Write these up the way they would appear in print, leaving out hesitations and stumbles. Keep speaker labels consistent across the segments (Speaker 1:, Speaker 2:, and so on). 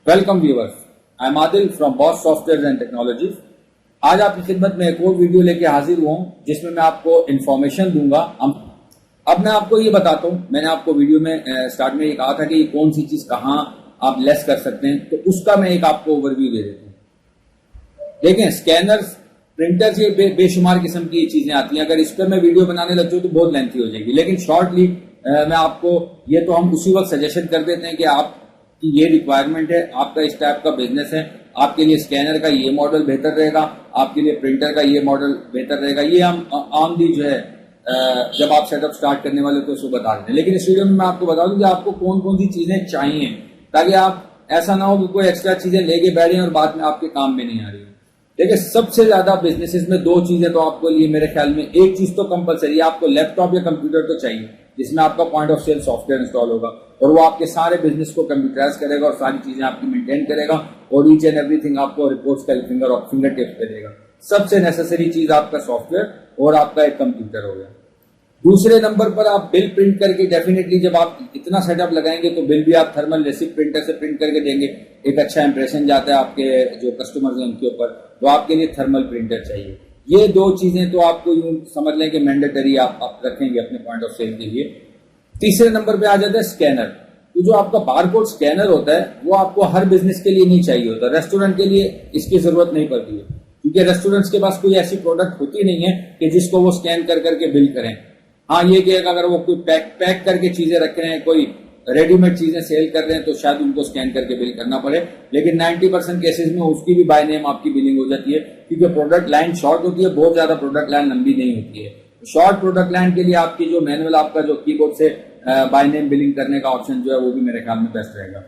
Speaker 1: Welcome viewers, I am Adil from boss software and technologies. आज आपकी खिदमत में एक और वीडियो लेके हाजिर हुआ हूं जिसमें मैं आपको इन्फॉर्मेशन दूंगा। अब मैं आपको ये बताता हूं, मैंने आपको वीडियो में स्टार्ट में ये कहा था कि कौन सी चीज कहां आप लेस कर सकते हैं, तो उसका मैं एक आपको ओवरव्यू दे देता हूं। देखें, स्कैनर्स, प्रिंटर्स, ये बेशुमार किस्म की चीजें आती हैं। अगर इस पर मैं वीडियो बनाने लग जाऊं तो बहुत लेंथी हो जाएगी, लेकिन शॉर्टली मैं आपको ये तो हम उसी वक्त सजेशन कर देते हैं कि आप कि ये रिक्वायरमेंट है, आपका इस टाइप का बिजनेस है, आपके लिए स्कैनर का ये मॉडल बेहतर रहेगा, आपके लिए प्रिंटर का ये मॉडल बेहतर रहेगा। ये हम आम दी जो है जब आप सेटअप स्टार्ट करने वाले तो उसको बता दें। लेकिन इस वीडियो में मैं आपको बता दूं कि आपको कौन कौन सी चीजें चाहिए, ताकि आप ऐसा ना हो कि कोई एक्स्ट्रा चीजें लेके बैठे और बाद में आपके काम में नहीं आ रही है। देखिए, सबसे ज्यादा बिजनेसेस में दो चीजें तो आपको लिए मेरे ख्याल में, एक चीज तो कंपलसरी, आपको लैपटॉप या कंप्यूटर तो चाहिए जिसमें आपका point of sale software install होगा और वो आपके सारे बिजनेस को कंप्यूटराइज करेगा और सारी चीजें आपकी मेंटेन करेगा और ईच एंड एवरीथिंग आपको रिपोर्ट्स का फिंगर टिप्स पे देगा। सबसे नेसेसरी चीज आपका सॉफ्टवेयर और आपका एक कंप्यूटर हो गया। दूसरे नंबर पर आप बिल प्रिंट करके, डेफिनेटली जब आप इतना सेटअप लगाएंगे तो बिल भी आप थर्मल रेसिप प्रिंटर से प्रिंट करके देंगे। एक अच्छा इंप्रेशन जाता है आपके जो कस्टमर्स हैं उनके ऊपर, तो आपके लिए थर्मल प्रिंटर चाहिए। ये दो चीजें तो आपको यूं समझ लें कि मैंडेटरी आप रखेंगे अपने पॉइंट ऑफ सेल के लिए। तीसरे नंबर पे आ जाता है स्कैनर। तो जो आपका बारकोड स्कैनर होता है वो आपको हर बिजनेस के लिए नहीं चाहिए होता। रेस्टोरेंट के लिए इसकी जरूरत नहीं पड़ती है, क्योंकि रेस्टोरेंट्स के पास कोई ऐसी प्रोडक्ट होती नहीं है कि जिसको वो स्कैन कर करके बिल करें। हाँ, ये कि अगर वो कोई पैक करके चीजें रख रहे हैं, कोई रेडीमेड चीजें सेल कर रहे हैं, तो शायद उनको स्कैन करके बिल करना पड़े। लेकिन 90% केसेस में उसकी भी बाय नेम आपकी बिलिंग हो जाती है, क्योंकि प्रोडक्ट लाइन शॉर्ट होती है, बहुत ज्यादा प्रोडक्ट लाइन लंबी नहीं होती है। शॉर्ट प्रोडक्ट लाइन के लिए आपकी जो मैनुअल, आपका जो कीबोर्ड से बाय नेम बिलिंग करने का ऑप्शन जो है वो भी मेरे ख्याल में बेस्ट रहेगा।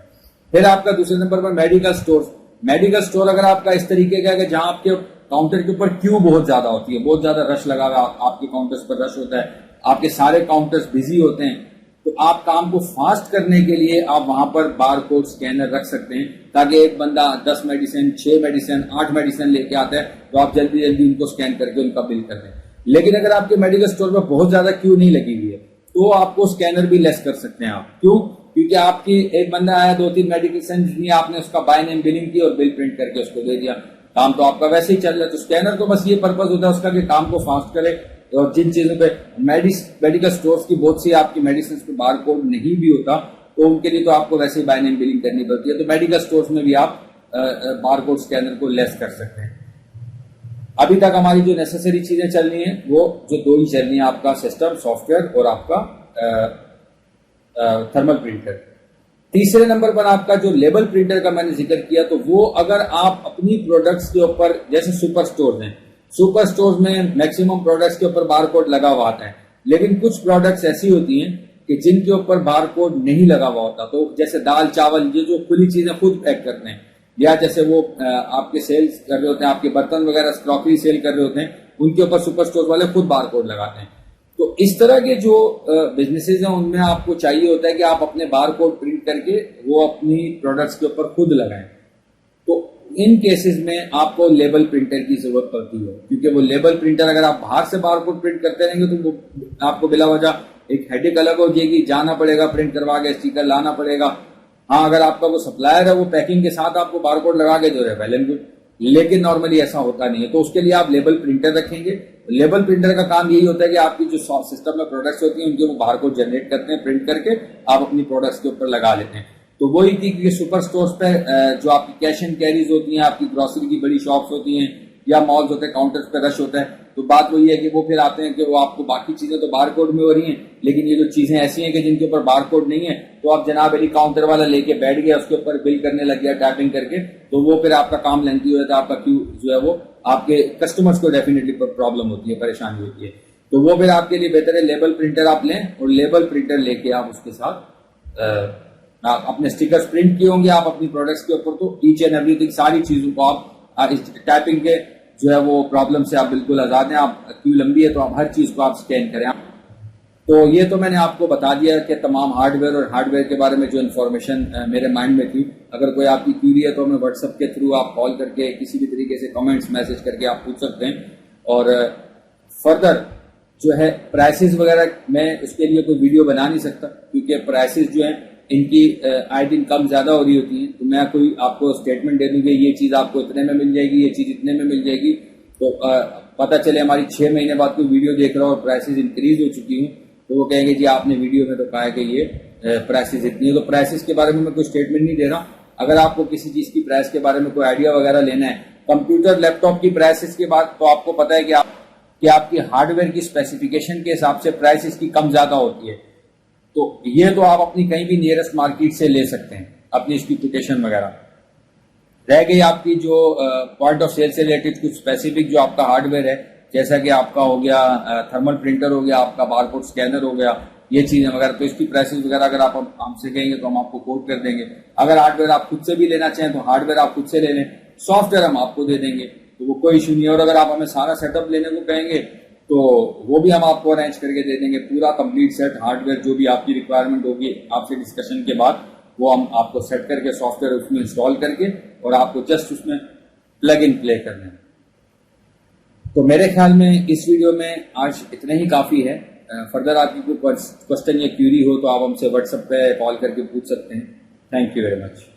Speaker 1: फिर आपका दूसरे नंबर पर मेडिकल स्टोर। मेडिकल स्टोर अगर आपका इस तरीके का है कि जहां आपके काउंटर के ऊपर क्यू बहुत ज्यादा होती है, बहुत ज्यादा रश लगा हुआ, आपके काउंटर्स पर रश होता है, आपके सारे काउंटर्स बिजी होते हैं, तो आप काम को फास्ट करने के लिए आप वहां पर बारकोड स्कैनर रख सकते हैं, ताकि एक बंदा 10 मेडिसिन, 6 मेडिसिन, 8 मेडिसिन लेके आता है तो आप जल्दी जल्दी उनको स्कैन करके उनका बिल कर दें। लेकिन अगर आपके मेडिकल स्टोर पर बहुत ज्यादा क्यू नहीं लगी हुई है तो आपको स्कैनर भी लेस कर सकते हैं आप। क्यों? क्योंकि आपकी एक बंदा आया, 2-3 मेडिकेशन नहीं, आपने उसका बाय नेम बिलिंग की और बिल प्रिंट करके उसको दे दिया, काम तो आपका वैसे ही चल रहा है। तो स्कैनर तो बस ये पर्पज होता है उसका कि काम को फास्ट करे। और जिन चीजों पे मेडिकल स्टोर्स की बहुत सी आपकी मेडिसिन पे बारकोड नहीं भी होता, तो उनके लिए तो आपको वैसे ही बाय नेम बिलिंग करनी पड़ती है। तो मेडिकल स्टोर्स में भी आप बारकोड स्कैनर को लेस कर सकते हैं। अभी तक हमारी जो नेसेसरी चीजें चल रही हैं वो जो दो ही चल रही हैं, आपका सिस्टम सॉफ्टवेयर और आपका थर्मल प्रिंटर। तीसरे नंबर पर आपका जो लेबल प्रिंटर का मैंने जिक्र किया, तो वो अगर आप अपनी प्रोडक्ट्स के ऊपर, जैसे सुपर स्टोर हैं, सुपर स्टोर में मैक्सिमम प्रोडक्ट्स के ऊपर बारकोड लगा हुआ आता है, लेकिन कुछ प्रोडक्ट्स ऐसी होती हैं कि जिनके ऊपर बारकोड नहीं लगा हुआ होता। तो जैसे दाल चावल, ये जो खुली चीजें खुद पैक करते हैं, या जैसे वो आपके सेल्स कर रहे होते हैं, आपके बर्तन वगैरह क्रॉकरी सेल कर रहे होते हैं, उनके ऊपर सुपर स्टोर वाले खुद बारकोड लगाते हैं। तो इस तरह के जो बिजनेसेस हैं उनमें आपको चाहिए होता है कि आप अपने बारकोड प्रिंट करके वो अपनी प्रोडक्ट्स के ऊपर खुद लगाएं। तो इन केसेस में आपको लेबल प्रिंटर की जरूरत पड़ती है, क्योंकि वो लेबल प्रिंटर अगर आप बाहर से बारकोड प्रिंट करते रहेंगे तो वो आपको बिला वजह एक हेडेक अलग हो जाएगी, जाना पड़ेगा, प्रिंट करवा के स्टिकर लाना पड़ेगा। हाँ, अगर आपका वो सप्लायर है वो पैकिंग के साथ आपको बारकोड लगा के दे रहा है, वेल एंड गुड, लेकिन नॉर्मली ऐसा होता नहीं है। तो उसके लिए आप लेबल प्रिंटर रखेंगे। लेबल प्रिंटर का काम यही होता है कि आपकी जो सिस्टम में प्रोडक्ट्स होती हैं उनके वो बारकोड जनरेट करते हैं, प्रिंट करके आप अपनी प्रोडक्ट्स के ऊपर लगा लेते हैं। तो वही थी कि सुपर स्टोर्स पे जो आपकी कैश एंड कैरीज होती हैं, आपकी ग्रोसरी की बड़ी शॉप्स होती हैं या मॉल्स होते हैं, काउंटर्स पे रश होता है, तो बात वही है कि वो फिर आते हैं कि वो आपको बाकी चीजें तो बारकोड में हो रही हैं, लेकिन ये जो चीजें ऐसी हैं कि जिनके ऊपर बारकोड नहीं है, तो आप जनाब अली काउंटर वाला लेके बैठ गया, उसके ऊपर बिल करने लग गया टैपिंग करके, तो वो फिर आपका काम लेंथी हो जाता है, आपका क्यू जो है वो आपके कस्टमर्स को डेफिनेटली प्रॉब्लम होती है, परेशानी होती है। तो वो फिर आपके लिए बेहतर है लेबल प्रिंटर आप लें, और लेबल प्रिंटर लेके आप उसके साथ आप अपने स्टिकर्स प्रिंट किए होंगे आप अपनी प्रोडक्ट्स के ऊपर, तो ईच एंड एवरीथिंग, सारी चीजों को आप इस टाइपिंग के जो है वो प्रॉब्लम से आप बिल्कुल आजाद हैं। आप क्यू लंबी है तो आप हर चीज को आप स्कैन करें। तो ये तो मैंने आपको बता दिया कि तमाम हार्डवेयर और हार्डवेयर के बारे में जो इन्फॉर्मेशन मेरे माइंड में थी। अगर कोई आपकी क्यूरी है तो हमें व्हाट्सएप के थ्रू आप कॉल करके किसी भी तरीके से कमेंट्स मैसेज करके आप पूछ सकते हैं। और फर्दर जो है प्राइसेस वगैरह मैं उसके लिए कोई वीडियो बना नहीं सकता, क्योंकि प्राइसेस जो है इनकी आए दिन कम ज़्यादा हो रही होती हैं, तो मैं कोई आपको स्टेटमेंट दे दूँ कि ये चीज़ आपको इतने में मिल जाएगी, ये चीज़ इतने में मिल जाएगी, तो पता चले हमारी 6 महीने बाद कोई वीडियो देख रहा हो और प्राइसेस इंक्रीज हो चुकी हूँ, तो वो कहेंगे जी आपने वीडियो में तो कहा है कि ये प्राइसेस इतनी है। तो प्राइसेस के बारे में मैं कोई स्टेटमेंट नहीं दे रहा। अगर आपको किसी चीज़ की प्राइस के बारे में कोई आइडिया वगैरह लेना है, कंप्यूटर लैपटॉप की प्राइसेस के बाद तो आपको पता है कि आपकी हार्डवेयर की स्पेसिफिकेशन के हिसाब से प्राइस इसकी कम ज़्यादा होती है। तो ये तो आप अपनी कहीं भी नियरेस्ट मार्केट से ले सकते हैं अपनी इसकी कोटेशन वगैरह। रह गई आपकी जो पॉइंट ऑफ सेल से रिलेटेड कुछ स्पेसिफिक जो आपका हार्डवेयर है, जैसा कि आपका हो गया थर्मल प्रिंटर हो गया, आपका बारकोड स्कैनर हो गया, ये चीजें वगैरह, तो इसकी प्राइसेस वगैरह अगर आप हमसे कहेंगे तो हम आपको कोट कर देंगे। अगर हार्डवेयर आप खुद से भी लेना चाहें तो हार्डवेयर आप खुद से ले लें, सॉफ्टवेयर हम आपको दे देंगे, तो वो कोई इशू नहीं है। और अगर आप हमें सारा सेटअप लेने को कहेंगे तो वो भी हम आपको अरेंज करके दे देंगे, पूरा कंप्लीट सेट हार्डवेयर जो भी आपकी रिक्वायरमेंट होगी आपसे डिस्कशन के बाद वो हम आपको सेट करके सॉफ्टवेयर उसमें इंस्टॉल करके और आपको जस्ट उसमें प्लग इन प्ले करना है। तो मेरे ख्याल में इस वीडियो में आज इतना ही काफ़ी है। फर्दर आपकी कोई क्वेश्चन या क्यूरी हो तो आप हमसे व्हाट्सएप पे कॉल करके पूछ सकते हैं। Thank you very much.